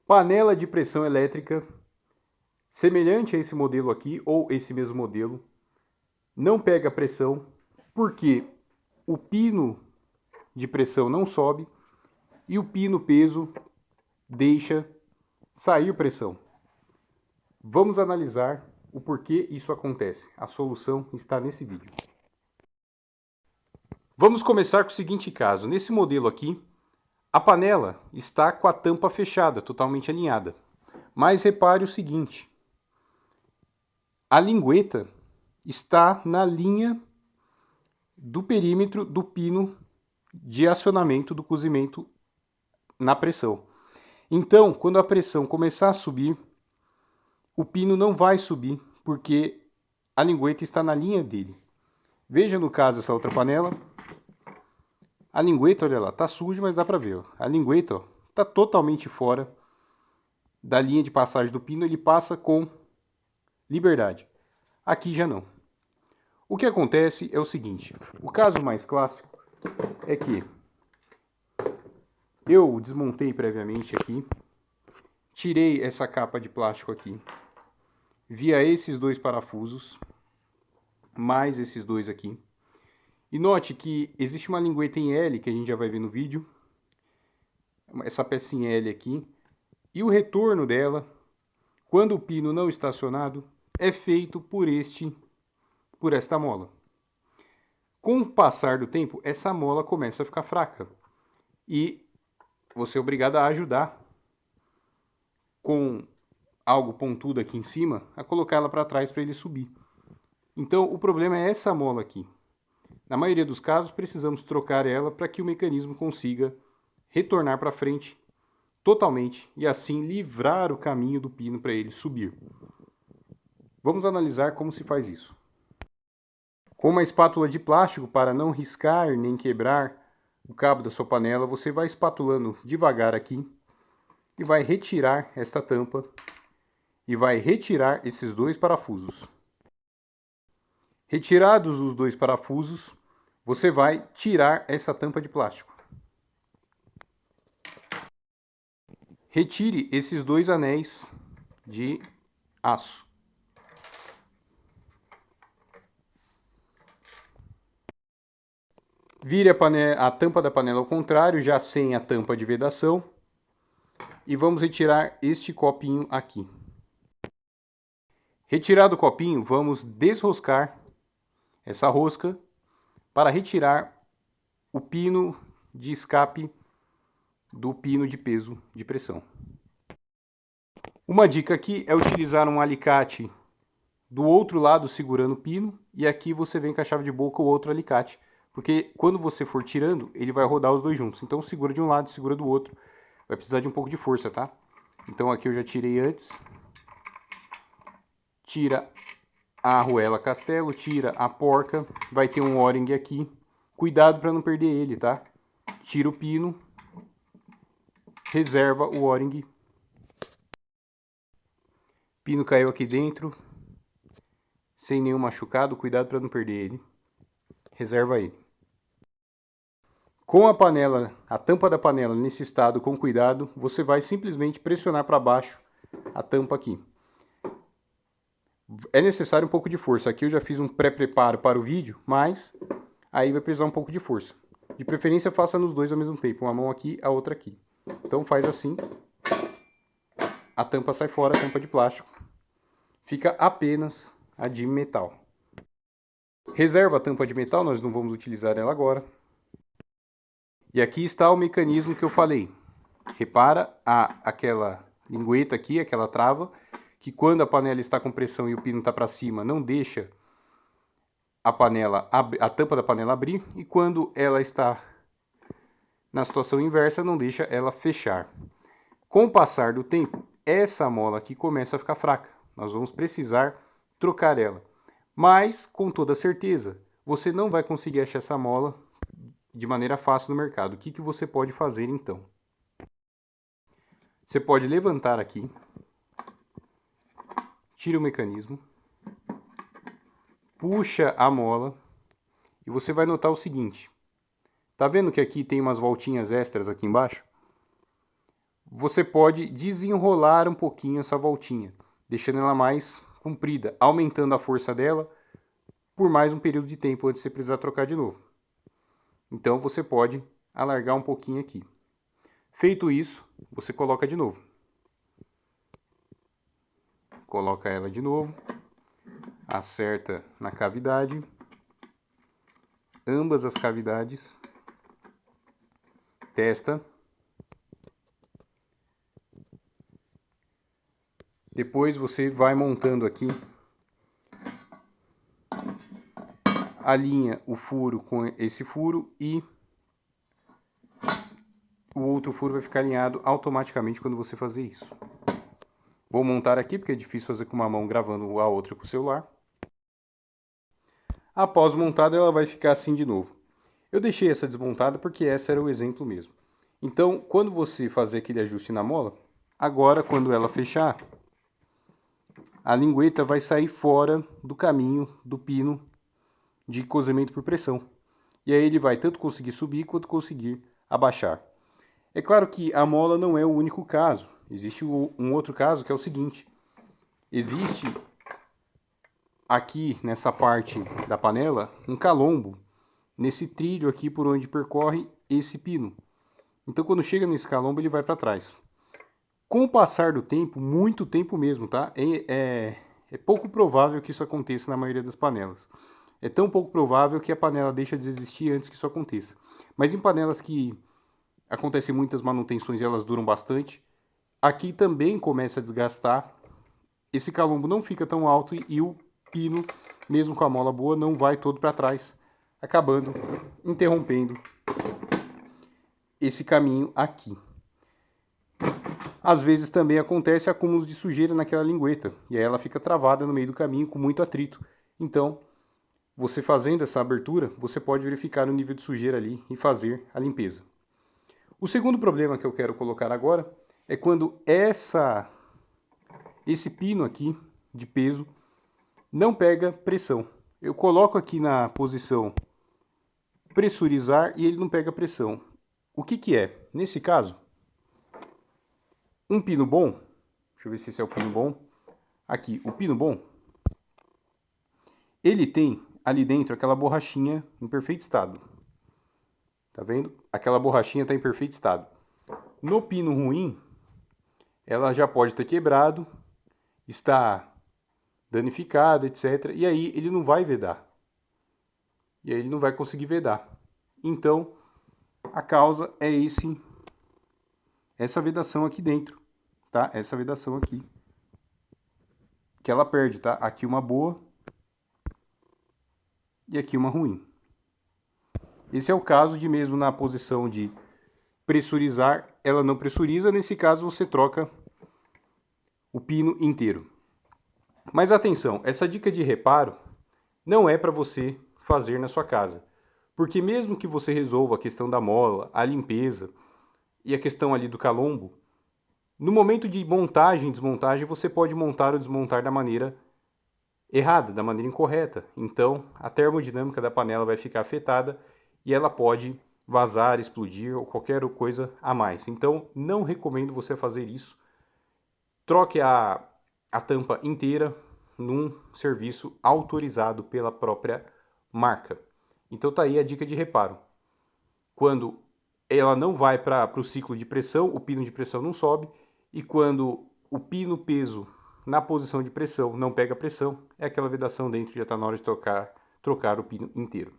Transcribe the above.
Panela de pressão elétrica, semelhante a esse modelo aqui, ou esse mesmo modelo, não pega pressão, porque o pino de pressão não sobe e o pino peso deixa sair pressão. Vamos analisar o porquê isso acontece. A solução está nesse vídeo. Vamos começar com o seguinte caso. Nesse modelo aqui, a panela está com a tampa fechada, totalmente alinhada. Mas repare o seguinte, a lingueta está na linha do perímetro do pino de acionamento do cozimento na pressão. Então, quando a pressão começar a subir, o pino não vai subir, porque a lingueta está na linha dele. Veja no caso essa outra panela. A lingueta, olha lá, tá suja, mas dá para ver. Ó. A lingueta está totalmente fora da linha de passagem do pino, ele passa com liberdade. Aqui já não. O que acontece é o seguinte, o caso mais clássico é que eu desmontei previamente aqui, tirei essa capa de plástico aqui, via esses dois parafusos, mais esses dois aqui. E note que existe uma lingueta em L, que a gente já vai ver no vídeo, essa pecinha L aqui, e o retorno dela, quando o pino não está acionado, é feito por esta mola. Com o passar do tempo, essa mola começa a ficar fraca. E você é obrigado a ajudar com algo pontudo aqui em cima, a colocar ela para trás para ele subir. Então, o problema é essa mola aqui. Na maioria dos casos, precisamos trocar ela para que o mecanismo consiga retornar para frente totalmente e assim livrar o caminho do pino para ele subir. Vamos analisar como se faz isso. Com uma espátula de plástico, para não riscar nem quebrar o cabo da sua panela, você vai espatulando devagar aqui e vai retirar esta tampa e vai retirar esses dois parafusos. Retirados os dois parafusos, você vai tirar essa tampa de plástico. Retire esses dois anéis de aço. Vire a tampa da panela ao contrário, já sem a tampa de vedação. E vamos retirar este copinho aqui. Retirado o copinho, vamos desroscar essa rosca para retirar o pino de escape do pino de peso de pressão. Uma dica aqui é utilizar um alicate do outro lado segurando o pino e aqui você vem com a chave de boca o outro alicate, porque quando você for tirando, ele vai rodar os dois juntos. Então segura de um lado, segura do outro. Vai precisar de um pouco de força, tá? Então aqui eu já tirei antes. Tira a arruela castelo, tira a porca, vai ter um O-ring aqui. Cuidado para não perder ele, tá? Tira o pino, reserva o O-ring. Pino caiu aqui dentro, sem nenhum machucado, cuidado para não perder ele. Reserva ele. Com a panela, a tampa da panela nesse estado com cuidado, você vai simplesmente pressionar para baixo a tampa aqui. É necessário um pouco de força. Aqui eu já fiz um pré-preparo para o vídeo, mas aí vai precisar um pouco de força. De preferência, faça nos dois ao mesmo tempo, uma mão aqui, a outra aqui. Então faz assim, a tampa sai fora, a tampa de plástico. Fica apenas a de metal. Reserva a tampa de metal, nós não vamos utilizar ela agora. E aqui está o mecanismo que eu falei. Repara aquela lingueta aqui, aquela trava, que quando a panela está com pressão e o pino está para cima, não deixa a tampa da panela abrir, e quando ela está na situação inversa, não deixa ela fechar. Com o passar do tempo, essa mola aqui começa a ficar fraca. Nós vamos precisar trocar ela. Mas, com toda certeza, você não vai conseguir achar essa mola de maneira fácil no mercado. O que você pode fazer então? Você pode levantar aqui, tira o mecanismo, puxa a mola e você vai notar o seguinte. Tá vendo que aqui tem umas voltinhas extras aqui embaixo? você pode desenrolar um pouquinho essa voltinha, deixando ela mais comprida, aumentando a força dela por mais um período de tempo antes de você precisar trocar de novo. Então você pode alargar um pouquinho aqui. Feito isso, você coloca de novo. Coloca ela de novo, acerta na cavidade, ambas as cavidades, testa. Depois você vai montando aqui, alinha o furo com esse furo e o outro furo vai ficar alinhado automaticamente quando você fazer isso. Vou montar aqui porque é difícil fazer com uma mão gravando a outra com o celular. Após montada, ela vai ficar assim de novo. Eu deixei essa desmontada porque esse era o exemplo mesmo. Então, quando você fazer aquele ajuste na mola, agora quando ela fechar, a lingueta vai sair fora do caminho do pino de cozimento por pressão. E aí ele vai tanto conseguir subir quanto conseguir abaixar. É claro que a mola não é o único caso. Existe um outro caso que é o seguinte. Existe aqui nessa parte da panela um calombo nesse trilho aqui por onde percorre esse pino. Então quando chega nesse calombo ele vai para trás. Com o passar do tempo, muito tempo mesmo, tá? É pouco provável que isso aconteça na maioria das panelas. É tão pouco provável que a panela deixa de existir antes que isso aconteça. Mas em panelas que acontecem muitas manutenções e elas duram bastante, aqui também começa a desgastar. Esse calombo não fica tão alto e o pino, mesmo com a mola boa, não vai todo para trás, acabando interrompendo esse caminho aqui. Às vezes também acontece acúmulos de sujeira naquela lingueta, e aí ela fica travada no meio do caminho com muito atrito. Então, você fazendo essa abertura, você pode verificar o nível de sujeira ali e fazer a limpeza. O segundo problema que eu quero colocar agora é quando esse pino aqui de peso não pega pressão. Eu coloco aqui na posição pressurizar e ele não pega pressão. O que é? Nesse caso, um pino bom, deixa eu ver se esse é o pino bom. Aqui, o pino bom, ele tem ali dentro aquela borrachinha em perfeito estado. Tá vendo? Aquela borrachinha está em perfeito estado. No pino ruim, ela já pode ter quebrado, está danificada, etc. E aí ele não vai vedar. E aí ele não vai conseguir vedar. Então, a causa é essa vedação aqui dentro, tá? Essa vedação aqui. Que ela perde, tá? Aqui uma boa e aqui uma ruim. Esse é o caso de mesmo na posição de pressurizar, ela não pressuriza. Nesse caso, você troca o pino inteiro. Mas atenção, essa dica de reparo não é para você fazer na sua casa. Porque mesmo que você resolva a questão da mola, a limpeza e a questão ali do calombo, no momento de montagem e desmontagem, você pode montar ou desmontar da maneira errada, da maneira incorreta. Então, a termodinâmica da panela vai ficar afetada e ela pode vazar, explodir ou qualquer coisa a mais. Então, não recomendo você fazer isso. Troque a tampa inteira num serviço autorizado pela própria marca. Então tá aí a dica de reparo. Quando ela não vai para o ciclo de pressão, o pino de pressão não sobe, e quando o pino peso na posição de pressão não pega pressão, é aquela vedação dentro, já está na hora de trocar o pino inteiro.